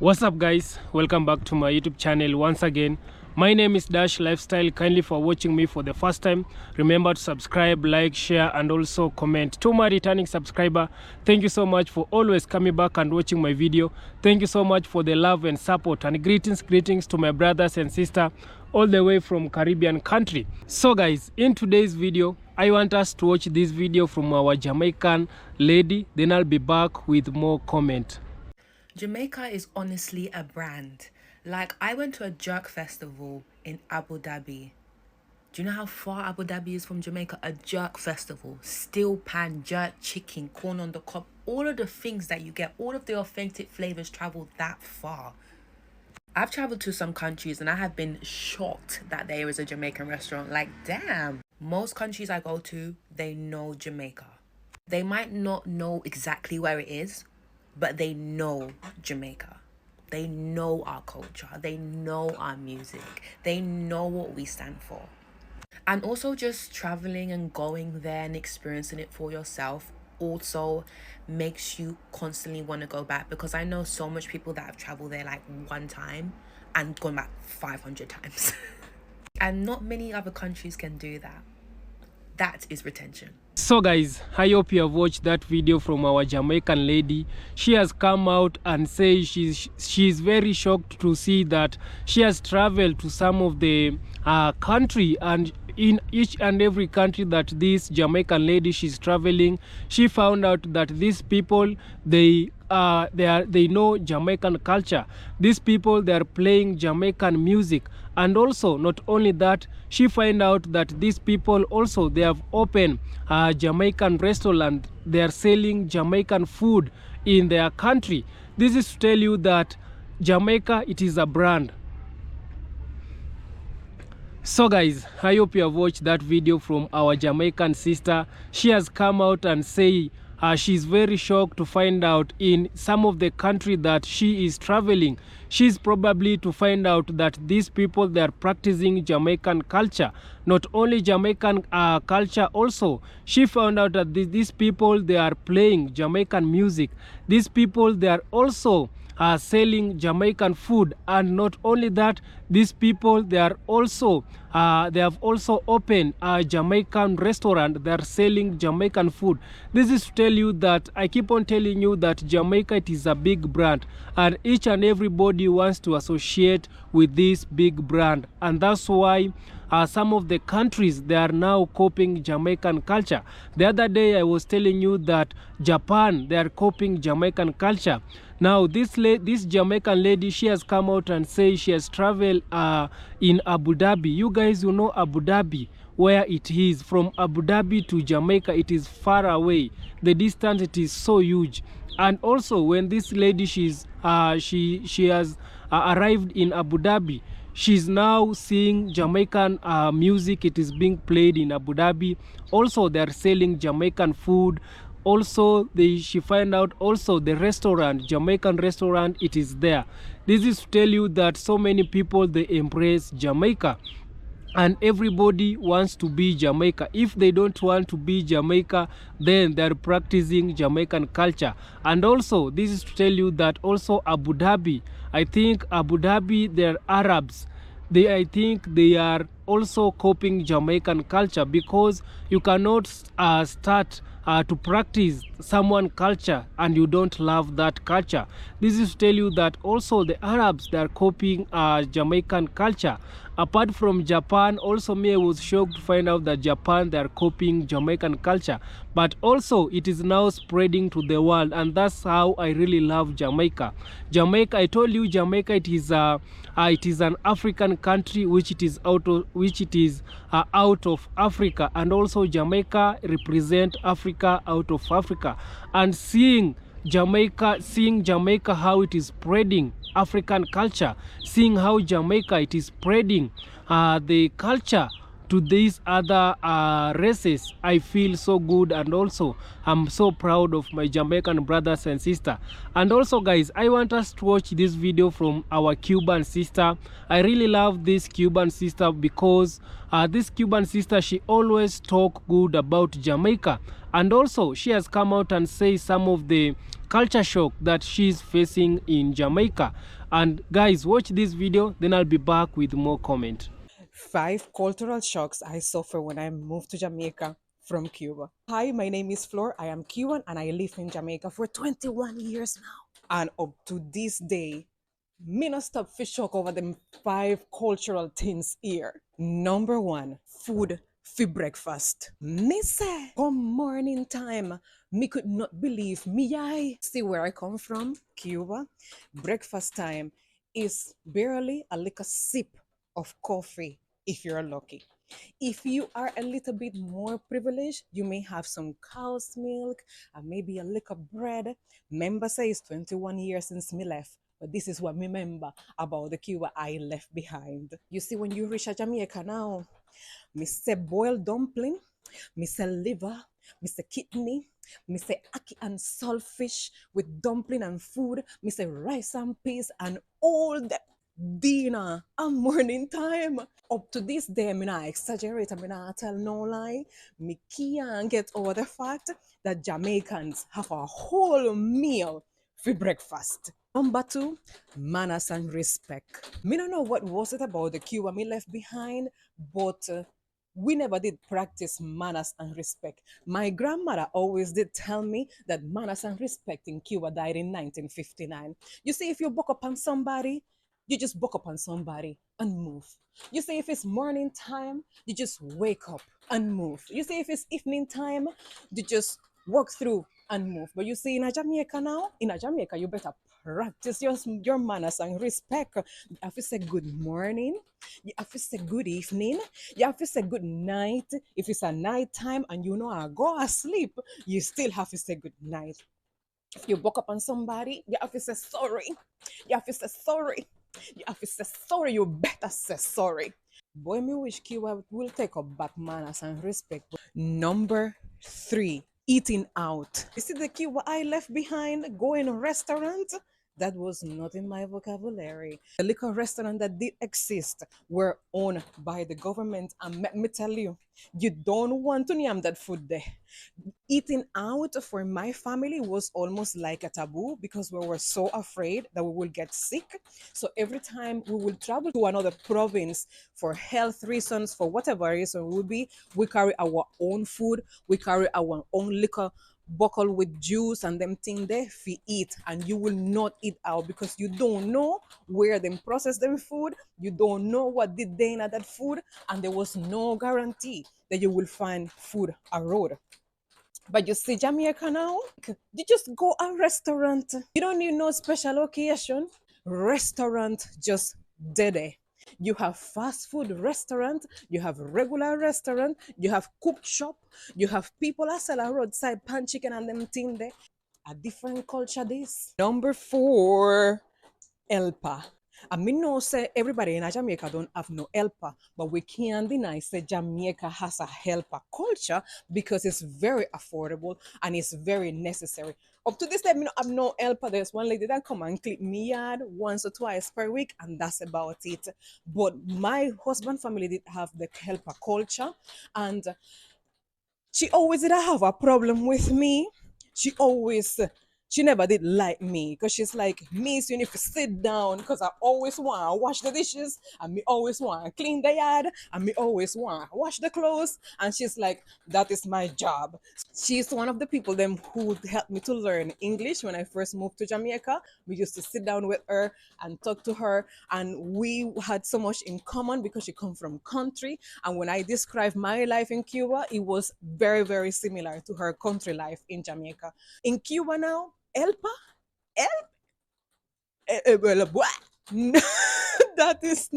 What's up guys, welcome back to my YouTube channel once again. My name is Dash Lifestyle. Kindly for watching me for the first time, remember to subscribe, like, share and also comment. To my returning subscriber, thank you so much for always coming back and watching my video. Thank you so much for the love and support, and greetings to my brothers and sisters all the way from Caribbean country. So guys, in today's video I want us to watch this video from our Jamaican lady, then I'll be back with more comment. Jamaica is honestly a brand. Like, I went to a jerk festival in Abu Dhabi. Do you know how far Abu Dhabi is from Jamaica? A jerk festival, steel pan, jerk chicken, corn on the cob, all of the things that you get, all of the authentic flavors travel that far. I've traveled to some countries and I have been shocked that there is a Jamaican restaurant. Like, damn. Most countries I go to, they know Jamaica. They might not know exactly where it is, but they know Jamaica. They know our culture. They know our music. They know what we stand for. And also just traveling and going there and experiencing it for yourself also makes you constantly want to go back, because I know so much people that have traveled there like one time and gone back 500 times. And not many other countries can do that. That is retention. So guys, I hope you have watched that video from our Jamaican lady. She has come out and say she's very shocked to see that she has traveled to some of the country, and in each and every country that this Jamaican lady she's traveling, she found out that these people they know Jamaican culture. These people, they are playing Jamaican music, and also not only that, she find out that these people also they have opened a Jamaican restaurant. They are selling Jamaican food in their country. This is to tell you that Jamaica, it is a brand. So guys, I hope you have watched that video from our Jamaican sister. She has come out and say she's very shocked to find out in some of the country that she is traveling, she's probably to find out that these people, they are practicing Jamaican culture. Not only Jamaican culture, also she found out that these people, they are playing Jamaican music. These people, they are also selling Jamaican food, and not only that, these people, they are also they have also opened a Jamaican restaurant. They are selling Jamaican food. This is to tell you that I keep on telling you that Jamaica, it is a big brand, and each and everybody wants to associate with this big brand, and that's why some of the countries, they are now copying Jamaican culture. The other day I was telling you that Japan, they are copying Jamaican culture. Now this Jamaican lady, she has come out and say she has traveled in Abu Dhabi. You guys, you know Abu Dhabi, where it is. From Abu Dhabi to Jamaica, it is far away. The distance, it is so huge. And also when this lady she has arrived in Abu Dhabi, she's now seeing Jamaican music. It is being played in Abu Dhabi. Also they are selling Jamaican food. Also she find out also the restaurant, Jamaican restaurant, it is there. This is to tell you that so many people, they embrace Jamaica, and everybody wants to be Jamaica. If they don't want to be Jamaica, then they're practicing Jamaican culture. And also this is to tell you that also Abu Dhabi, I think Abu Dhabi, they're Arabs. I think they are also copying Jamaican culture, because you cannot start to practice someone culture and you don't love that culture. This is to tell you that also the Arabs, they are copying Jamaican culture. Apart from Japan, also me, I was shocked to find out that Japan, they are copying Jamaican culture, but also it is now spreading to the world, and that's how I really love Jamaica. Jamaica, I told you, Jamaica, it is an African country which it is out of Africa, and also Jamaica represent Africa out of Africa. And seeing Jamaica how it is spreading African culture, seeing how Jamaica, it is spreading the culture to these other races, I feel so good, and also I'm so proud of my Jamaican brothers and sister. And also guys, I want us to watch this video from our Cuban sister. I really love this Cuban sister because this Cuban sister, she always talk good about Jamaica, and also she has come out and say some of the culture shock that she's facing in Jamaica. And guys, watch this video, then I'll be back with more comment. 5 cultural shocks I suffer when I moved to Jamaica from Cuba. Hi, my name is Flor. I am Cuban and I live in Jamaica for 21 years now. And up to this day, me not stop fish shock over them 5 cultural things here. Number one, food for breakfast. Me say, come morning time, me could not believe me. I see where I come from, Cuba. Breakfast time is barely a little sip of coffee if you're lucky. If you are a little bit more privileged, you may have some cow's milk and maybe a little bread. Member says 21 years since me left. But this is what me remember about the Cuba I left behind. You see, when you reach a Jamaica now, me say boiled dumpling, me say liver, me say kidney, me say ackee and saltfish with dumpling and food, me say rice and peas and all that dinner and morning time. Up to this day, me not exaggerate, me not tell no lie. Me can't get over the fact that Jamaicans have a whole meal for breakfast. Number two, manners and respect. Me don't know what was it about the Cuba me left behind, but we never did practice manners and respect. My grandmother always did tell me that manners and respect in Cuba died in 1959. You see, if you buck up on somebody, you just buck up on somebody and move. You see, if it's morning time, you just wake up and move. You see, if it's evening time, you just walk through and move. But you see, in a Jamaica now, in a Jamaica, you better practice your manners and respect. You have to say good morning. You have to say good evening. You have to say good night. If it's a night time and you know I go asleep, you still have to say good night. If you buck up on somebody, you have to say sorry. You have to say sorry. You have to say sorry. You better say sorry. Boy, me wish Cuba will take up back manners and respect. Number three, eating out. You see the Cuba I left behind, going to restaurant? That was not in my vocabulary. The liquor restaurant that did exist were owned by the government, and let me tell you, you don't want to name that food there. Eating out for my family was almost like a taboo because we were so afraid that we will get sick. So every time we will travel to another province for health reasons, for whatever reason it would be, we carry our own food, we carry our own liquor buckle with juice and them thing there fi eat, and you will not eat out because you don't know where them process them food, you don't know what did they in that food, and there was no guarantee that you will find food a road. But you see, Jamaica now, you just go a restaurant. You don't need no special occasion. Restaurant just dead. You have fast food restaurant, you have regular restaurant, you have cook shop, you have people that sell a roadside pan chicken and them thing there. A different culture this. Number four, helper. I mean, no, say everybody in Jamaica don't have no helper, but we can't deny say Jamaica has a helper culture because it's very affordable and it's very necessary. Up to this day, I have no helper. There's one lady that come and clip me yard once or twice per week, and that's about it. But my husband family did have the helper culture, and she always did have a problem with me. She always, she never did like me because she's like, Miss, you need to sit down because I always want to wash the dishes and me always want to clean the yard and me always want to wash the clothes. And she's like, that is my job. She's one of the people them who helped me to learn English when I first moved to Jamaica. We used to sit down with her and talk to her, and we had so much in common because she come from country. And when I described my life in Cuba, it was very, very similar to her country life in Jamaica. In Cuba now, helper, help, well, that is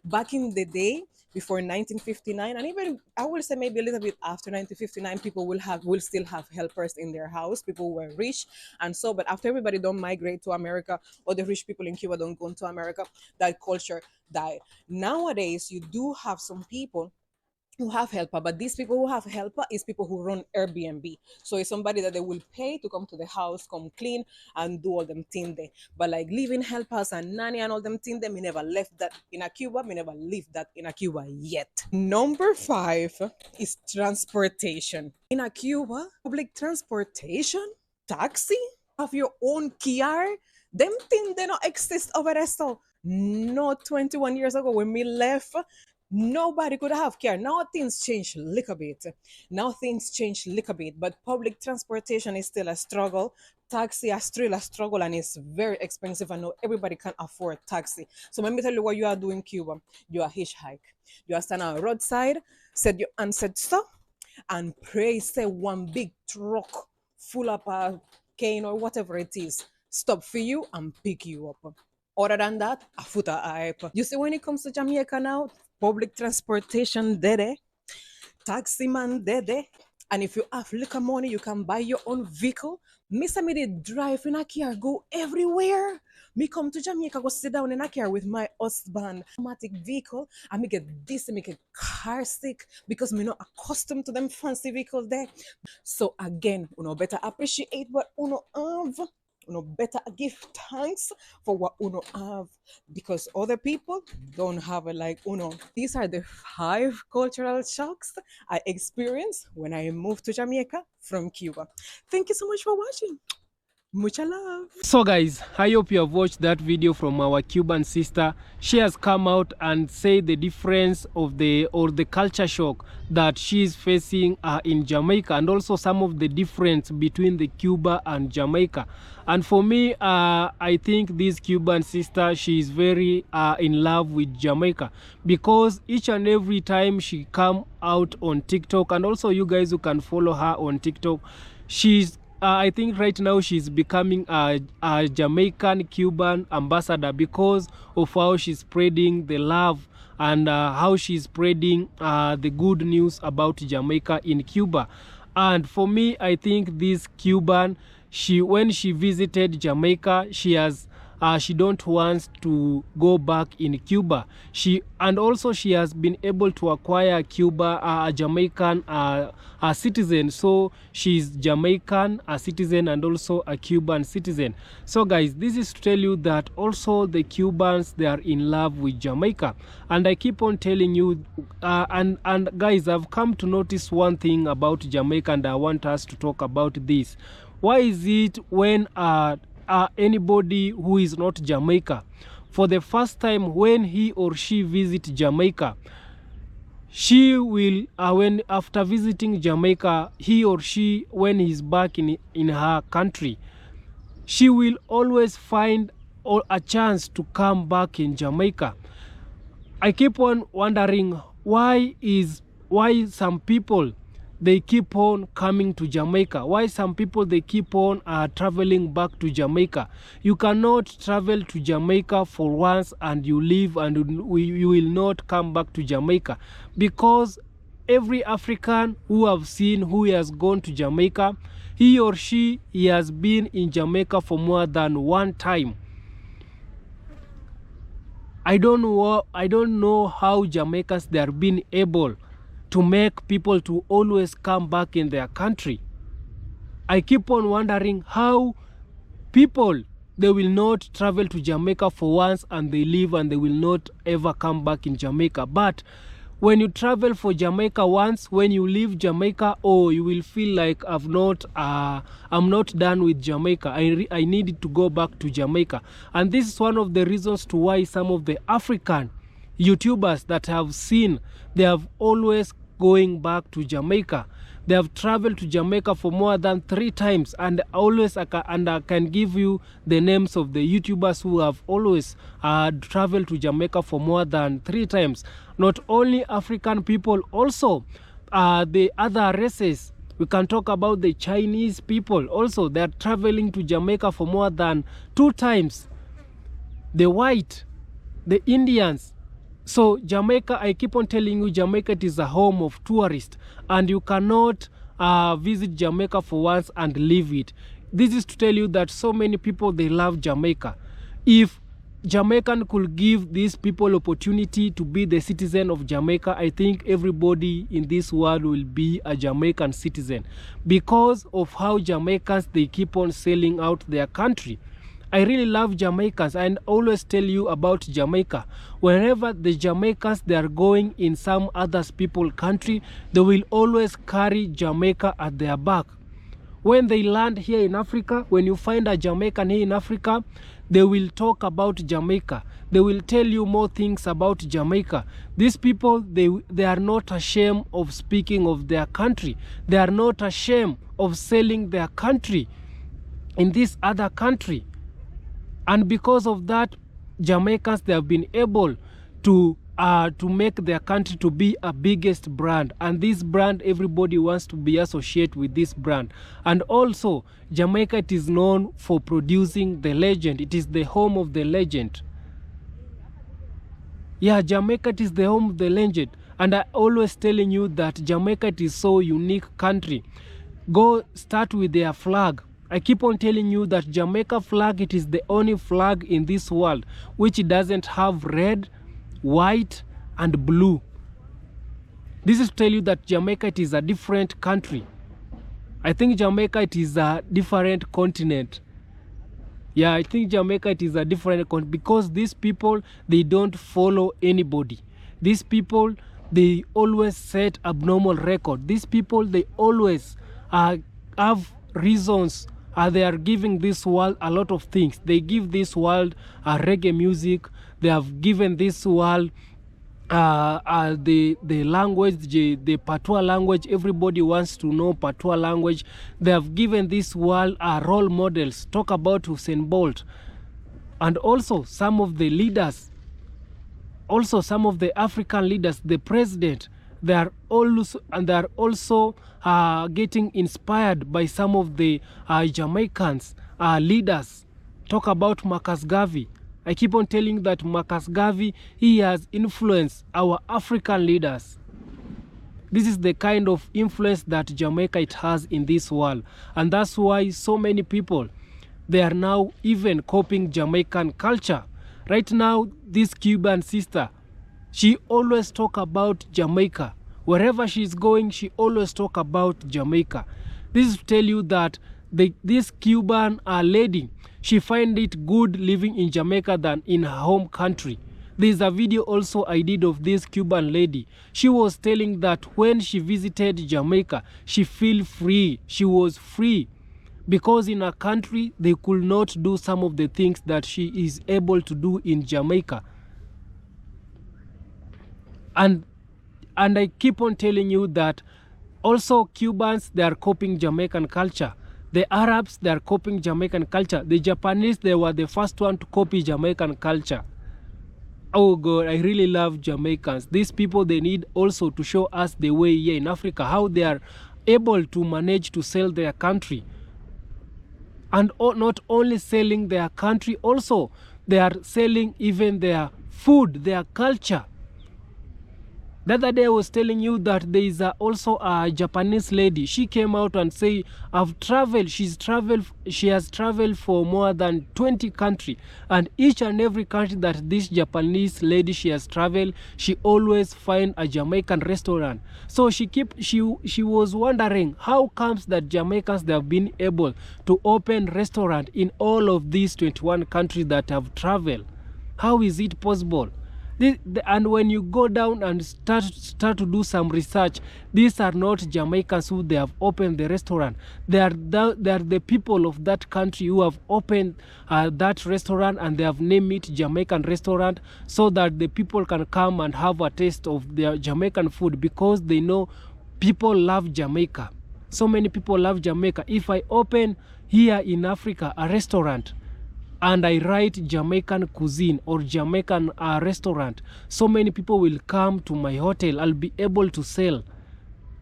back in the day before 1959, and even I will say maybe a little bit after 1959, people will still have helpers in their house. People were rich, and so, but after everybody don't migrate to America, or the rich people in Cuba don't go to America, that culture died. Nowadays, you do have some people who have helper, but these people who have helper is people who run Airbnb. So it's somebody that they will pay to come to the house, come clean and do all them thing there. But like living helpers and nanny and all them thing, me never left that in a Cuba. Me never lived that in a Cuba yet. Number 5 is transportation. In a Cuba, public transportation, taxi, have your own car. Them thing they don't exist over there. So no, 21 years ago when we left, nobody could have car. Now things change a little bit. But public transportation is still a struggle. Taxi is still a struggle and it's very expensive. I know everybody can afford taxi. So let me tell you what you are doing in Cuba. You are hitchhike. You are standing on the roadside, said your answered stop, and pray say one big truck full of a cane or whatever it is stop for you and pick you up. Other than that, a foot of hype. You see, when it comes to Jamaica now, public transportation dede, taxi man dede, and if you have liquor money, you can buy your own vehicle. Me say me dey drive in a car, go everywhere. Me come to Jamaica, go sit down in a car with my husband, automatic vehicle, and me get this, me get car sick because me not accustomed to them fancy vehicles there. So again, uno better appreciate what uno have. Uno better give thanks for what uno have because other people don't have it like uno. These are the 5 cultural shocks I experienced when I moved to Jamaica from Cuba. Thank you so much for watching. Mucha love. So guys, I hope you have watched that video from our Cuban sister. She has come out and said the difference of the culture shock that she is facing in Jamaica, and also some of the difference between the Cuba and Jamaica. And for me, I think this Cuban sister, she is very in love with Jamaica, because each and every time she come out on TikTok, and also you guys who can follow her on TikTok, she's I think right now she's becoming a Jamaican Cuban ambassador because of how she's spreading the love and how she's spreading the good news about Jamaica in Cuba. And for me, I think this Cuban, when she visited Jamaica, she don't want to go back in Cuba. She has been able to acquire Cuba, a Jamaican a citizen. So she's Jamaican, a citizen, and also a Cuban citizen. So guys, this is to tell you that also the Cubans, they are in love with Jamaica. And I keep on telling you, and guys, I've come to notice one thing about Jamaica, and I want us to talk about this. Why is it when anybody who is not Jamaica, for the first time when he or she visit Jamaica, she will when after visiting Jamaica, he or she, when he's back in her country, she will always find a chance to come back in Jamaica. I keep on wondering why some people, they keep on coming to Jamaica. Why some people, they keep on traveling back to Jamaica. You cannot travel to Jamaica for once and you leave and you will not come back to Jamaica, because every African who has gone to Jamaica, he or she, he has been in Jamaica for more than one time. I don't know how Jamaicans, they are being able to make people to always come back in their country. I keep on wondering how people, they will not travel to Jamaica for once and they leave and they will not ever come back in Jamaica. But when you travel for Jamaica once, when you leave Jamaica, you will feel like I'm not done with Jamaica. I needed to go back to Jamaica. And this is one of the reasons to why some of the African YouTubers that have seen, they have always going back to Jamaica. They have traveled to Jamaica for more than 3 times, and I can give you the names of the YouTubers who have always traveled to Jamaica for more than 3 times. Not only African people, also the other races. We can talk about the Chinese people also. They are traveling to Jamaica for more than 2 times. The white, the Indians. So Jamaica, I keep on telling you, Jamaica, it is a home of tourists, and you cannot visit Jamaica for once and leave it. This is to tell you that so many people, they love Jamaica. If Jamaican could give these people opportunity to be the citizen of Jamaica, I think everybody in this world will be a Jamaican citizen because of how Jamaicans, they keep on selling out their country. I really love Jamaicans and always tell you about Jamaica. Wherever the Jamaicans, they are going in some other people's country, they will always carry Jamaica at their back. When they land here in Africa, when you find a Jamaican here in Africa, they will talk about Jamaica. They will tell you more things about Jamaica. These people, they are not ashamed of speaking of their country. They are not ashamed of selling their country in this other country. And because of that, Jamaicans, they have been able to make their country to be a biggest brand. And this brand, everybody wants to be associated with this brand. And also, Jamaica, it is known for producing the legend. It is the home of the legend. Yeah, Jamaica, it is the home of the legend. And I always telling you that Jamaica, it is so unique country. Go start with their flag. I keep on telling you that Jamaica flag, it is the only flag in this world which doesn't have red, white and blue. This is to tell you that Jamaica, it is a different country. I think Jamaica, it is a different continent. Yeah, I think Jamaica, it is a different continent because these people, they don't follow anybody. These people, they always set abnormal record. These people, they always have reasons. They are giving this world a lot of things. They give this world reggae music. They have given this world the language, the patois language. Everybody wants to know patois language. They have given this world role models. Talk about Usain Bolt. And also some of the leaders, also some of the African leaders, the president, they are also getting inspired by some of the Jamaicans leaders. Talk about Marcus Garvey. I keep on telling you that Marcus Garvey, he has influenced our African leaders. This is the kind of influence that Jamaica, it has in this world. And that's why so many people, they are now even copying Jamaican culture. Right now, this Cuban sister, she always talk about Jamaica. Wherever she's going, she always talk about Jamaica. This is to tell you that this Cuban lady, she find it good living in Jamaica than in her home country. There's a video also I did of this Cuban lady. She was telling that when she visited Jamaica, she feel free. She was free because in her country, they could not do some of the things that she is able to do in Jamaica. And I keep on telling you that also Cubans, they are copying Jamaican culture. The Arabs, they are copying Jamaican culture. The Japanese, they were the first one to copy Jamaican culture. Oh God, I really love Jamaicans. These people, they need also to show us the way here in Africa, how they are able to manage to sell their country. And not only selling their country, also they are selling even their food, their culture. The other day I was telling you that there is also a Japanese lady. She came out and say, I've traveled. She has traveled for more than 20 countries. And each and every country that this Japanese lady, she has traveled, she always find a Jamaican restaurant. So she was wondering how comes that Jamaicans, they have been able to open restaurant in all of these 21 countries that have traveled. How is it possible? And when you go down and start to do some research, these are not Jamaicans who they have opened the restaurant. They are the people of that country who have opened that restaurant, and they have named it Jamaican restaurant so that the people can come and have a taste of their Jamaican food, because they know people love Jamaica. So many people love Jamaica. If I open here in Africa a restaurant and I write Jamaican cuisine or Jamaican restaurant, so many people will come to my hotel. I'll be able to sell.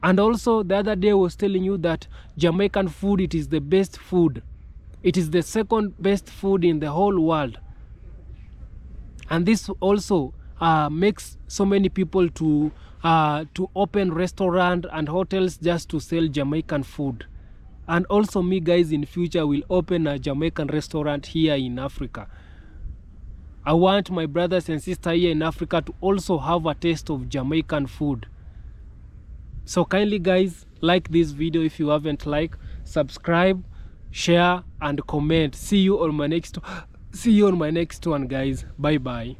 And also the other day I was telling you that Jamaican food, it is the best food. It is the second best food in the whole world. And this also makes so many people to open restaurant and hotels just to sell Jamaican food. And also me, guys, in future will open a Jamaican restaurant here in Africa. I want my brothers and sisters here in Africa to also have a taste of Jamaican food. So kindly guys, like this video if you haven't liked, subscribe, share and comment. See you on my next one guys. Bye bye.